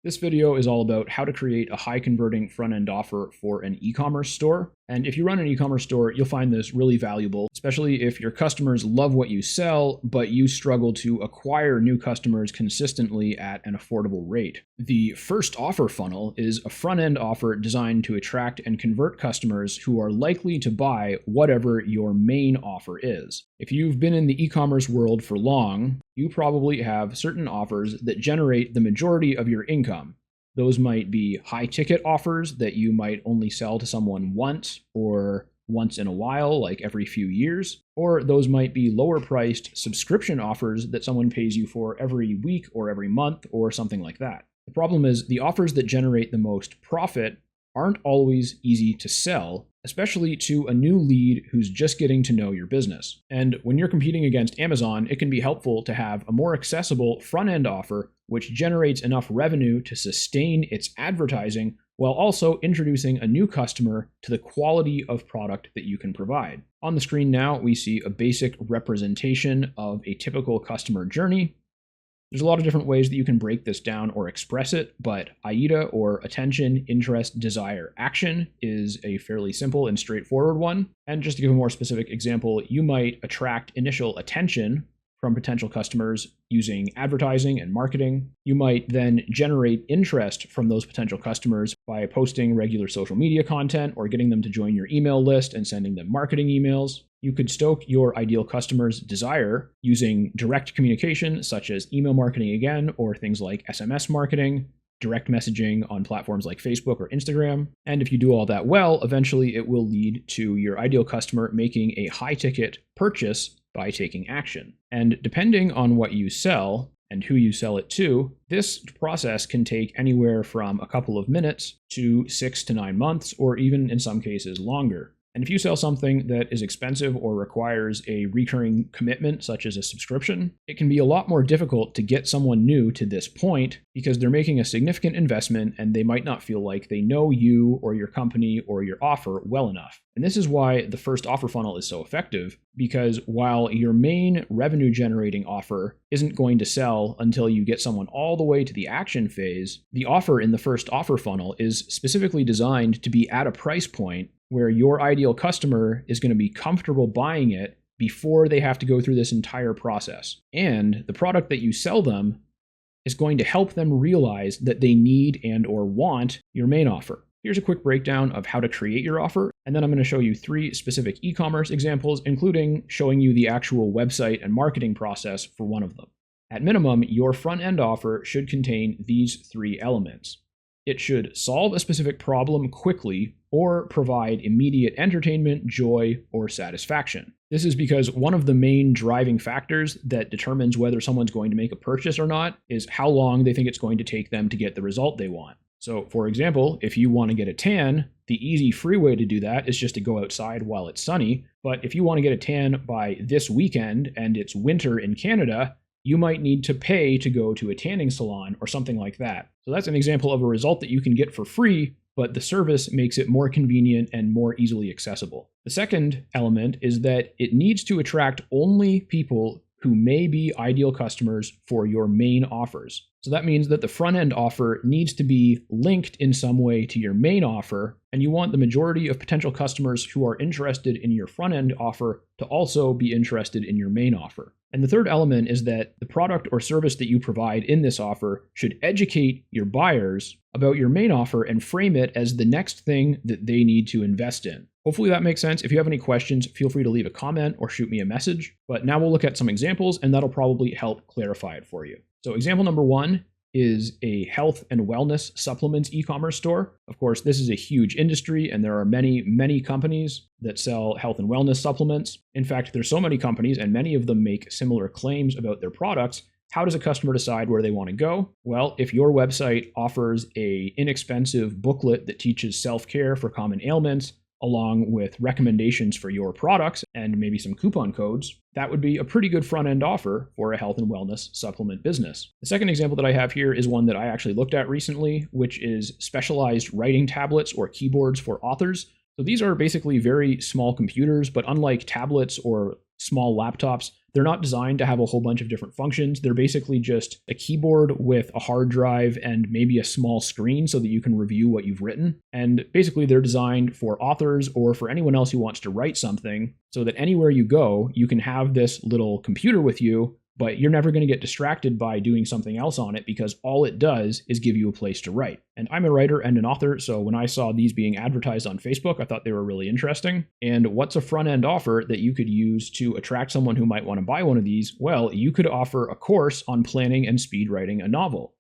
This video is all about how to create a high converting front-end offer for an e-commerce store. And if you run an e-commerce store, you'll find this really valuable, especially if your customers love what you sell, but you struggle to acquire new customers consistently at an affordable rate. The first offer funnel is a front-end offer designed to attract and convert customers who are likely to buy whatever your main offer is. If you've been in the e-commerce world for long, you probably have certain offers that generate the majority of your income. Those might be high ticket offers that you might only sell to someone once or once in a while, like every few years, or those might be lower priced subscription offers that someone pays you for every week or every month or something like that. The problem is the offers that generate the most profit aren't always easy to sell, especially to a new lead who's just getting to know your business. And when you're competing against Amazon, it can be helpful to have a more accessible front-end offer which generates enough revenue to sustain its advertising while also introducing a new customer to the quality of product that you can provide. On the screen now, we see a basic representation of a typical customer journey. There's a lot of different ways that you can break this down or express it, but AIDA, or attention, interest, desire, action, is a fairly simple and straightforward one. And just to give a more specific example, you might attract initial attention from potential customers using advertising and marketing. You might then generate interest from those potential customers by posting regular social media content or getting them to join your email list and sending them marketing emails. You could stoke your ideal customer's desire using direct communication, such as email marketing again, or things like SMS marketing, direct messaging on platforms like Facebook or Instagram. And if you do all that well, eventually it will lead to your ideal customer making a high-ticket purchase by taking action. And depending on what you sell and who you sell it to, this process can take anywhere from a couple of minutes to 6 to 9 months, or even in some cases longer. And if you sell something that is expensive or requires a recurring commitment, such as a subscription, it can be a lot more difficult to get someone new to this point because they're making a significant investment and they might not feel like they know you or your company or your offer well enough. And this is why the first offer funnel is so effective, because while your main revenue generating offer isn't going to sell until you get someone all the way to the action phase, the offer in the first offer funnel is specifically designed to be at a price point where your ideal customer is going to be comfortable buying it before they have to go through this entire process. And the product that you sell them is going to help them realize that they need and or want your main offer. Here's a quick breakdown of how to create your offer, and then I'm going to show you 3 specific e-commerce examples, including showing you the actual website and marketing process for one of them. At minimum, your front-end offer should contain these 3 elements. It should solve a specific problem quickly or provide immediate entertainment, joy, or satisfaction. This is because one of the main driving factors that determines whether someone's going to make a purchase or not is how long they think it's going to take them to get the result they want. So, for example, if you want to get a tan, the easy free way to do that is just to go outside while it's sunny. But if you want to get a tan by this weekend and it's winter in Canada, you might need to pay to go to a tanning salon or something like that. So that's an example of a result that you can get for free, but the service makes it more convenient and more easily accessible. The second element is that it needs to attract only people who may be ideal customers for your main offers. So that means that the front-end offer needs to be linked in some way to your main offer, and you want the majority of potential customers who are interested in your front-end offer to also be interested in your main offer. And the third element is that the product or service that you provide in this offer should educate your buyers about your main offer and frame it as the next thing that they need to invest in. Hopefully that makes sense. If you have any questions, feel free to leave a comment or shoot me a message. But now we'll look at some examples, and that'll probably help clarify it for you. So example number 1 is a health and wellness supplements e-commerce store. Of course, this is a huge industry, and there are many, many companies that sell health and wellness supplements. In fact, there's so many companies, and many of them make similar claims about their products. How does a customer decide where they want to go? Well, if your website offers an inexpensive booklet that teaches self-care for common ailments, along with recommendations for your products and maybe some coupon codes, that would be a pretty good front-end offer for a health and wellness supplement business. The second example that I have here is one that I actually looked at recently, which is specialized writing tablets or keyboards for authors. So these are basically very small computers, but unlike tablets or small laptops, They're not designed to have a whole bunch of different functions. They're basically just a keyboard with a hard drive and maybe a small screen so that you can review what you've written. And basically they're designed for authors or for anyone else who wants to write something so that anywhere you go, you can have this little computer with you, but you're never going to get distracted by doing something else on it because all it does is give you a place to write. And I'm a writer and an author, so when I saw these being advertised on Facebook, I thought they were really interesting. And what's a front-end offer that you could use to attract someone who might want to buy one of these? Well, you could offer a course on planning and speed writing a novel.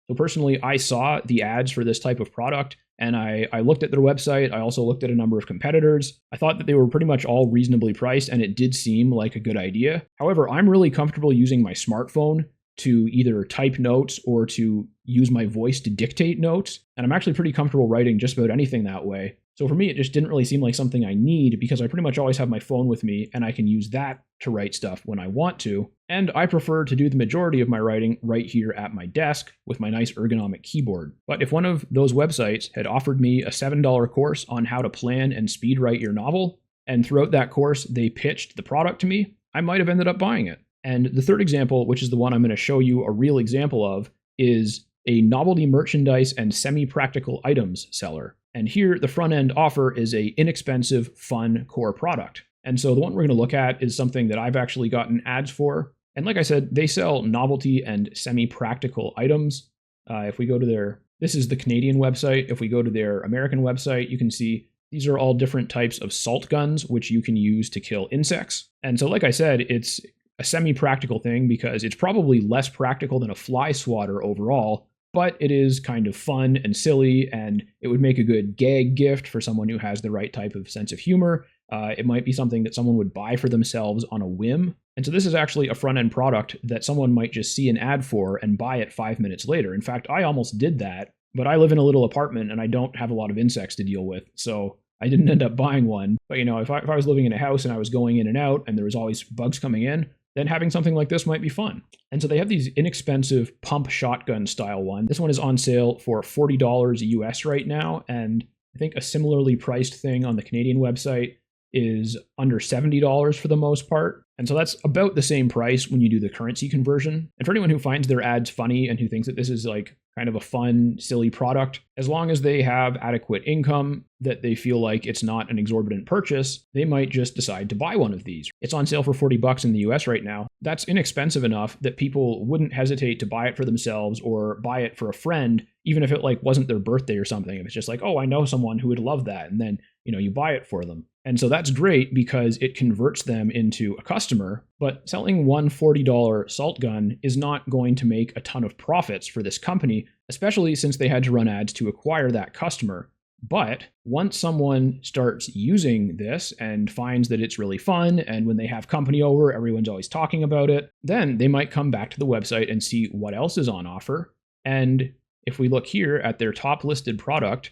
So personally, I saw the ads for this type of product, and I looked at their website. I also looked at a number of competitors. I thought that they were pretty much all reasonably priced, and it did seem like a good idea. However, I'm really comfortable using my smartphone to either type notes or to use my voice to dictate notes, and I'm actually pretty comfortable writing just about anything that way. So for me, it just didn't really seem like something I need because I pretty much always have my phone with me and I can use that to write stuff when I want to. And I prefer to do the majority of my writing right here at my desk with my nice ergonomic keyboard. But if one of those websites had offered me a $7 course on how to plan and speed write your novel, and throughout that course they pitched the product to me, I might have ended up buying it. And the third example, which is the one I'm going to show you a real example of, is a novelty merchandise and semi-practical items seller. And here, the front-end offer is a inexpensive, fun core product. And so the one we're going to look at is something that I've actually gotten ads for. And like I said, they sell novelty and semi-practical items. If we go to this is the Canadian website. If we go to their American website, you can see these are all different types of salt guns, which you can use to kill insects. And so like I said, it's a semi-practical thing because it's probably less practical than a fly swatter overall, but it is kind of fun and silly, and it would make a good gag gift for someone who has the right type of sense of humor. It might be something that someone would buy for themselves on a whim. And so this is actually a front-end product that someone might just see an ad for and buy it 5 minutes later. In fact, I almost did that, but I live in a little apartment and I don't have a lot of insects to deal with, so I didn't end up buying one. But you know, if I was living in a house and I was going in and out and there was always bugs coming in, then having something like this might be fun. And so they have these inexpensive pump shotgun style one. This one is on sale for $40 US right now, and I think a similarly priced thing on the Canadian website is under $70 for the most part. And so that's about the same price when you do the currency conversion. And for anyone who finds their ads funny and who thinks that this is like kind of a fun, silly product, as long as they have adequate income that they feel like it's not an exorbitant purchase, they might just decide to buy one of these. It's on sale for $40 in the US right now. That's inexpensive enough that people wouldn't hesitate to buy it for themselves or buy it for a friend, even if it like wasn't their birthday or something. If it's just like, oh, I know someone who would love that. And then, you buy it for them. And so that's great because it converts them into a customer, but selling one $40 salt gun is not going to make a ton of profits for this company, especially since they had to run ads to acquire that customer. But once someone starts using this and finds that it's really fun, and when they have company over, everyone's always talking about it, then they might come back to the website and see what else is on offer. And if we look here at their top listed product,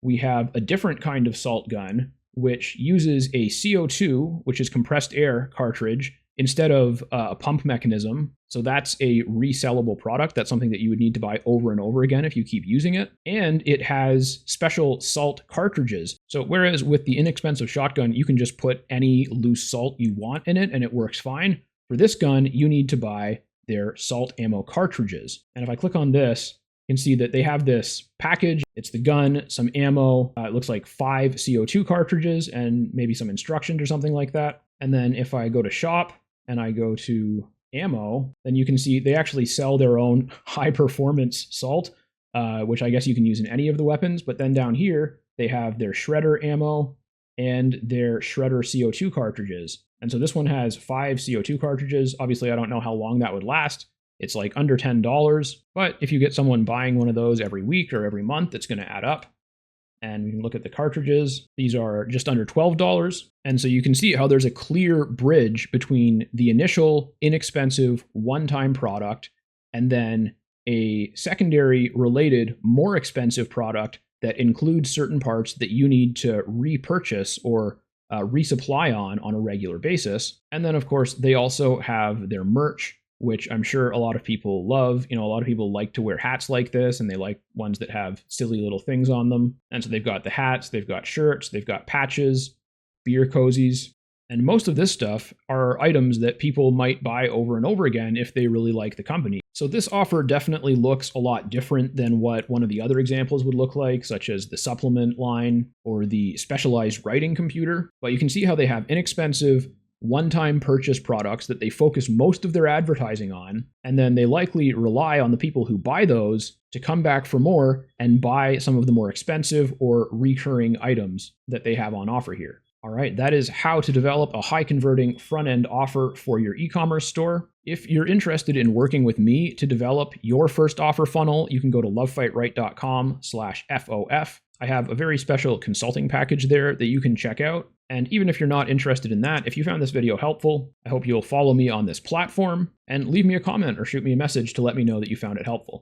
we have a different kind of salt gun, which uses a CO2, which is compressed air cartridge, instead of a pump mechanism. So that's a resellable product. That's something that you would need to buy over and over again if you keep using it. And it has special salt cartridges. So whereas with the inexpensive shotgun, you can just put any loose salt you want in it and it works fine. For this gun, you need to buy their salt ammo cartridges. And if I click on this, you can see that they have this package. It's the gun, some ammo. It looks like 5 CO2 cartridges and maybe some instructions or something like that. And then if I go to shop and I go to ammo, then you can see they actually sell their own high performance salt, which I guess you can use in any of the weapons. But then down here, they have their shredder ammo and their shredder CO2 cartridges. And so this one has 5 CO2 cartridges. Obviously, I don't know how long that would last. It's like under $10, but if you get someone buying one of those every week or every month, it's going to add up. And we can look at the cartridges. These are just under $12. And so you can see how there's a clear bridge between the initial inexpensive one-time product and then a secondary related, more expensive product that includes certain parts that you need to repurchase or resupply on a regular basis. And then, of course, they also have their merch, which I'm sure a lot of people love. A lot of people like to wear hats like this, and they like ones that have silly little things on them. And so they've got the hats, they've got shirts, they've got patches, beer cozies. And most of this stuff are items that people might buy over and over again if they really like the company. So this offer definitely looks a lot different than what one of the other examples would look like, such as the supplement line or the specialized writing computer. But you can see how they have inexpensive, one-time purchase products that they focus most of their advertising on, and then they likely rely on the people who buy those to come back for more and buy some of the more expensive or recurring items that they have on offer here. All right, that is how to develop a high-converting front-end offer for your e-commerce store. If you're interested in working with me to develop your first offer funnel, you can go to lovefightright.com/FOF. I have a very special consulting package there that you can check out. And even if you're not interested in that, if you found this video helpful, I hope you'll follow me on this platform and leave me a comment or shoot me a message to let me know that you found it helpful.